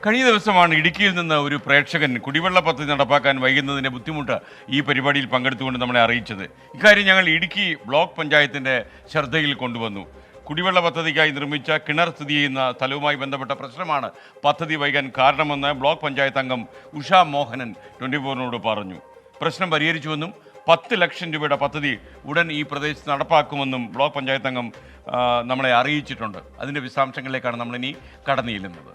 കഴിഞ്ഞ ദിവസമാണ് ഇടുക്കിയിൽ നിന്ന് ഒരു പ്രേക്ഷകൻ കുടിവെള്ള പദ്ധതി നടപ്പാക്കാൻ വൈകുന്നതിൻ്റെ ബുദ്ധിമുട്ട് ഈ പരിപാടിയിൽ പങ്കെടുത്തുകൊണ്ട് നമ്മളെ അറിയിച്ചത്. ഇക്കാര്യം ഞങ്ങൾ ഇടുക്കി ബ്ലോക്ക് പഞ്ചായത്തിൻ്റെ ശ്രദ്ധയിൽ കൊണ്ടുവന്നു. കുടിവെള്ള പദ്ധതിക്കായി നിർമ്മിച്ച കിണർ സ്ഥിതി ചെയ്യുന്ന സ്ഥലവുമായി ബന്ധപ്പെട്ട പ്രശ്നമാണ് പദ്ധതി വൈകാൻ കാരണമെന്ന് ബ്ലോക്ക് പഞ്ചായത്ത് അംഗം ഉഷ മോഹനൻ 24-നോട് പറഞ്ഞു. പ്രശ്നം പരിഹരിച്ചുവെന്നും 10 ലക്ഷം രൂപയുടെ പദ്ധതി ഉടൻ ഈ പ്രദേശത്ത് നടപ്പാക്കുമെന്നും ബ്ലോക്ക് പഞ്ചായത്ത് അംഗം നമ്മളെ അറിയിച്ചിട്ടുണ്ട്. അതിൻ്റെ വിശദാംശങ്ങളിലേക്കാണ് നമ്മളിനി കടന്നു ചെല്ലുന്നത്.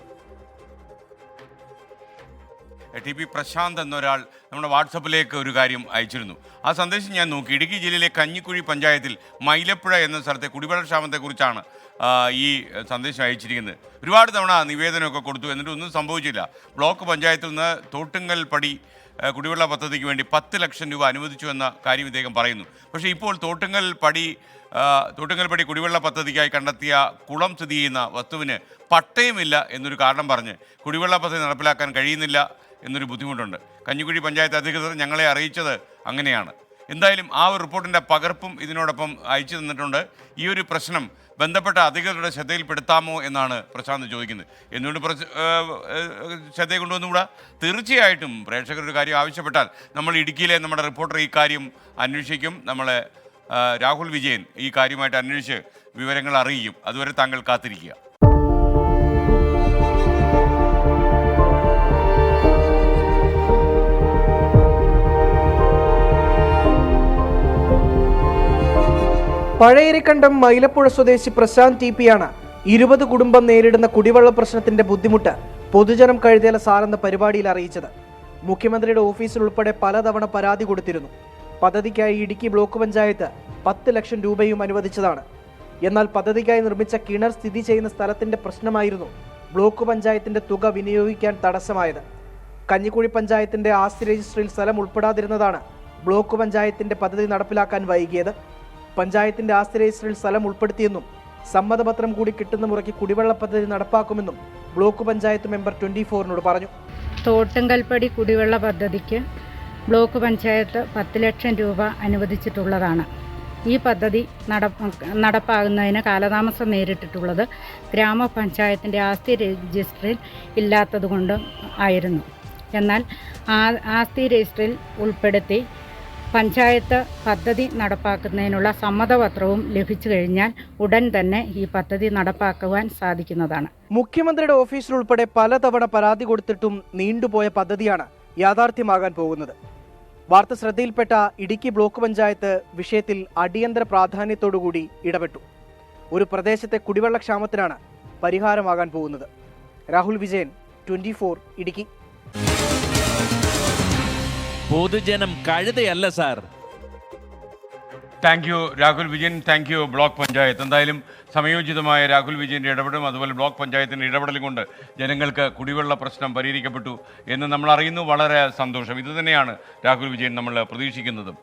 ടി പി പ്രശാന്ത് എന്നൊരാൾ നമ്മുടെ വാട്സപ്പിലേക്ക് ഒരു കാര്യം അയച്ചിരുന്നു. ആ സന്ദേശം ഞാൻ നോക്കി. ഇടുക്കി ജില്ലയിലെ കഞ്ഞിക്കുഴി പഞ്ചായത്തിൽ മൈലപ്പുഴ എന്ന സ്ഥലത്തെ കുടിവെള്ള ക്ഷാമത്തെക്കുറിച്ചാണ് ഈ സന്ദേശം അയച്ചിരിക്കുന്നത്. ഒരുപാട് തവണ നിവേദനമൊക്കെ കൊടുത്തു, എന്നിട്ട് ഒന്നും സംഭവിച്ചില്ല. ബ്ലോക്ക് പഞ്ചായത്തിൽ നിന്ന് തോട്ടുങ്ങൽ പടി കുടിവെള്ള പദ്ധതിക്ക് വേണ്ടി 10 ലക്ഷം രൂപ അനുവദിച്ചു എന്ന കാര്യം ഇദ്ദേഹം പറയുന്നു. പക്ഷേ ഇപ്പോൾ തോട്ടുങ്ങൽ പടി കുടിവെള്ള പദ്ധതിക്കായി കണ്ടെത്തിയ കുളം സ്ഥിതി ചെയ്യുന്ന വസ്തുവിന് പട്ടയമില്ല എന്നൊരു കാരണം പറഞ്ഞ് കുടിവെള്ള പദ്ധതി നടപ്പിലാക്കാൻ കഴിയുന്നില്ല എന്നൊരു ബുദ്ധിമുട്ടുണ്ട്. കഞ്ഞിക്കുഴി പഞ്ചായത്ത് അധികൃതർ ഞങ്ങളെ അറിയിച്ചത് അങ്ങനെയാണ്. എന്തായാലും ആ ഒരു റിപ്പോർട്ടിൻ്റെ പകർപ്പും ഇതിനോടൊപ്പം അയച്ചു തന്നിട്ടുണ്ട്. ഈ ഒരു പ്രശ്നം ബന്ധപ്പെട്ട അധികൃതരുടെ ശ്രദ്ധയിൽപ്പെടുത്താമോ എന്നാണ് പ്രശാന്ത് ചോദിക്കുന്നത്. എന്തുകൊണ്ട് ശ്രദ്ധയിൽ കൊണ്ടുവന്നുകൂടാ? തീർച്ചയായിട്ടും പ്രേക്ഷകരുടെ കാര്യം ആവശ്യപ്പെട്ടാൽ നമ്മൾ ഇടുക്കിയിലെ നമ്മുടെ റിപ്പോർട്ടർ ഈ കാര്യം അന്വേഷിക്കും. നമ്മളെ രാഹുൽ വിജയൻ ഈ കാര്യമായിട്ട് അന്വേഷിച്ച് വിവരങ്ങൾ അറിയിക്കും. അതുവരെ താങ്കൾ കാത്തിരിക്കുക. പഴയരിക്കണ്ടം മൈലപ്പുഴ സ്വദേശി പ്രശാന്ത് TP ആണ് 20 കുടുംബം നേരിടുന്ന കുടിവെള്ള പ്രശ്നത്തിന്റെ ബുദ്ധിമുട്ട് പൊതുജനം കഴുതേല സാറെന്ന പരിപാടിയിൽ അറിയിച്ചത്. മുഖ്യമന്ത്രിയുടെ ഓഫീസിൽ ഉൾപ്പെടെ പലതവണ പരാതി കൊടുത്തിരുന്നു. പദ്ധതിക്കായി ഇടുക്കി ബ്ലോക്ക് പഞ്ചായത്ത് 10 ലക്ഷം രൂപയും അനുവദിച്ചതാണ്. എന്നാൽ പദ്ധതിക്കായി നിർമ്മിച്ച കിണർ സ്ഥിതി ചെയ്യുന്ന സ്ഥലത്തിന്റെ പ്രശ്നമായിരുന്നു ബ്ലോക്ക് പഞ്ചായത്തിന്റെ തുക വിനിയോഗിക്കാൻ തടസ്സമായത്. കഞ്ഞിക്കുഴി പഞ്ചായത്തിന്റെ ആസ്തി രജിസ്ട്രിയിൽ സ്ഥലം ഉൾപ്പെടാതിരുന്നതാണ് ബ്ലോക്ക് പഞ്ചായത്തിന്റെ പദ്ധതി നടപ്പിലാക്കാൻ വൈകിയത്. പഞ്ചായത്തിന്റെ ആസ്തി രജിസ്റ്ററിൽ സ്ഥലം ഉൾപ്പെടുത്തിയെന്നും സമ്മതപത്രം കൂടി കിട്ടുന്ന മുറയ്ക്ക് കുടിവെള്ള പദ്ധതി നടപ്പാക്കുമെന്നും ബ്ലോക്ക് പഞ്ചായത്ത് മെമ്പർ 24-നോട് പറഞ്ഞു. തോട്ടുങ്കൽപ്പടി കുടിവെള്ള പദ്ധതിക്ക് ബ്ലോക്ക് പഞ്ചായത്ത് 10 ലക്ഷം രൂപ അനുവദിച്ചിട്ടുള്ളതാണ്. ഈ പദ്ധതി നടപ്പാകുന്നതിന് കാലതാമസം നേരിട്ടിട്ടുള്ളത് ഗ്രാമപഞ്ചായത്തിൻ്റെ ആസ്തി രജിസ്റ്ററിൽ ഇല്ലാത്തതുകൊണ്ട് ആയിരുന്നു. എന്നാൽ ആസ്തി രജിസ്റ്ററിൽ ഉൾപ്പെടുത്തി പഞ്ചായത്ത് പദ്ധതി നടപ്പാക്കുന്നതിനുള്ള സമ്മതപത്രവും ലഭിച്ചു കഴിഞ്ഞാൽ ഉടൻ തന്നെ ഈ പദ്ധതി നടപ്പാക്കുവാൻ സാധിക്കുന്നതാണ്. മുഖ്യമന്ത്രിയുടെ ഓഫീസിൽ ഉൾപ്പെടെ പലതവണ പരാതി കൊടുത്തിട്ടും നീണ്ടുപോയ പദ്ധതിയാണ് യാഥാർത്ഥ്യമാകാൻ പോകുന്നത്. വാർത്ത ശ്രദ്ധയിൽപ്പെട്ട ഇടുക്കി ബ്ലോക്ക് പഞ്ചായത്ത് വിഷയത്തിൽ അടിയന്തര പ്രാധാന്യത്തോടുകൂടി ഇടപെട്ടു. ഒരു പ്രദേശത്തെ കുടിവെള്ള ക്ഷാമത്തിനാണ് പരിഹാരമാകാൻ പോകുന്നത്. രാഹുൽ വിജയൻ, 24 ഇടുക്കി. പൊതുജനം കഴുതയല്ല sir. Thank you Rahul Vijayan, thank you block panchayat. എന്തായാലും സമയോചിതമായ രാഹുൽ വിജയൻ്റെ ഇടപെടലും അതുപോലെ ബ്ലോക്ക് പഞ്ചായത്തിൻ്റെ ഇടപെടലും കൊണ്ട് ജനങ്ങൾക്ക് കുടിവെള്ള പ്രശ്നം പരിഹരിക്കപ്പെട്ടു എന്ന് നമ്മൾ അറിയുന്നു. വളരെ സന്തോഷം. ഇതുതന്നെയാണ് രാഹുൽ വിജയൻ നമ്മൾ പ്രതീക്ഷിക്കുന്നതും.